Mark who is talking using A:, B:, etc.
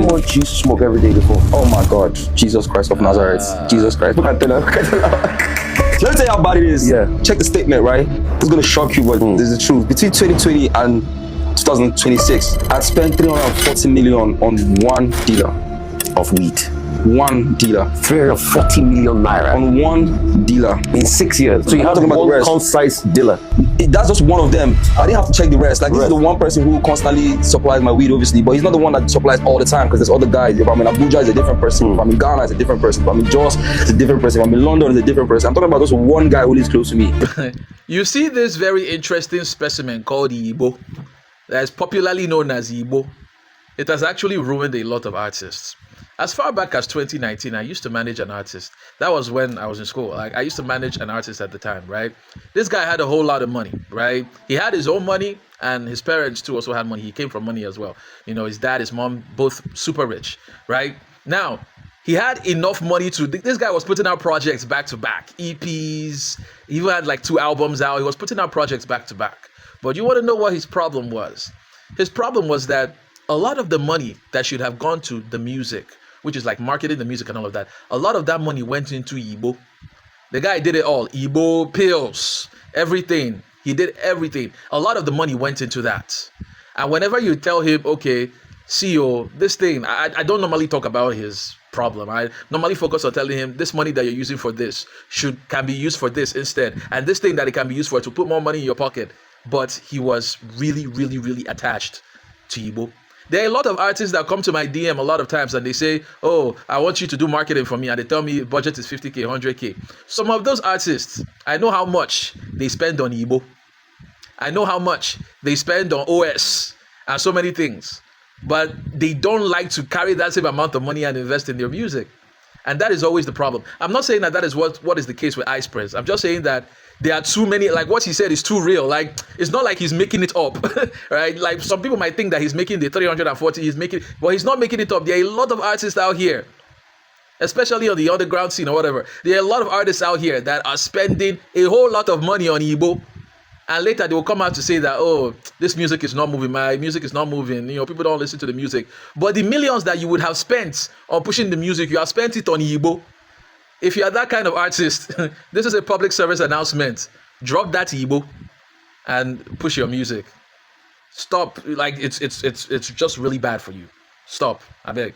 A: much you used to smoke every day before? Oh my God, Jesus Christ of Nazareth. Jesus Christ. Look at that. Let me tell you how bad it is.
B: Yeah.
A: Check the statement, right? It's gonna shock you, but this is the truth. Between 2020 and 2026, I spent 340 million on one dealer
B: Of weed.
A: one dealer
B: 340 million naira
A: on one dealer.
B: in 6 years. So you
A: I'm
B: have
A: talking about the
B: one
A: rest.
B: concise dealer.
A: That's just one of them. I didn't have to check the rest. Like, this is the one person who constantly supplies my weed, obviously, but he's not the one that supplies all the time, because there's other guys. If I'm in Abuja, it's a different person. If I'm in Ghana, it's a different person. If I'm in Jos, it's a different person. If I'm in London, it's a different person. I'm talking about just one guy who lives close to me.
C: You see this very interesting specimen called Igbeaux, that is popularly known as Igbeaux. It has actually ruined a lot of artists. As far back as 2019, I used to manage an artist. That was when I was in school. Like, I used to manage an artist at the time, right? This guy had a whole lot of money, right? He had his own money, and his parents too also had money. He came from money as well. You know, his dad, his mom, both super rich, right? Now, he had enough money to. This guy was putting out projects back to back, EPs. He even had like 2 albums out. He was putting out projects back to back. But you want to know what his problem was? His problem was that a lot of the money that should have gone to the music, which is like marketing the music and all of that, a lot of that money went into Igbeaux. The guy did it all. Igbeaux, pills, everything. He did everything. A lot of the money went into that. And whenever you tell him, okay, CEO, this thing, I don't normally talk about his problem. I normally focus on telling him this money that you're using for this can be used for this instead. And this thing that it can be used for to put more money in your pocket. But he was really, really, really attached to Igbeaux. There are a lot of artists that come to my DM a lot of times and they say, oh, I want you to do marketing for me. And they tell me budget is 50K, 100K. Some of those artists, I know how much they spend on Igbeaux. I know how much they spend on OS and so many things. But they don't like to carry that same amount of money and invest in their music. And that is always the problem. I'm not saying that is what is the case with Ice Prince. I'm just saying that there are too many, like what he said is too real. Like, it's not like he's making it up, right? Like, some people might think that he's making the 340, but he's not making it up. There are a lot of artists out here, especially on the underground scene or whatever. There are a lot of artists out here that are spending a whole lot of money on Igbeaux. And later they will come out to say that, oh, this music is not moving, my music is not moving, you know, people don't listen to the music. But the millions that you would have spent on pushing the music, you have spent it on Igbeaux. If you are that kind of artist, this is a public service announcement. Drop that Igbeaux and push your music. Stop. Like, it's just really bad for you. Stop. I beg.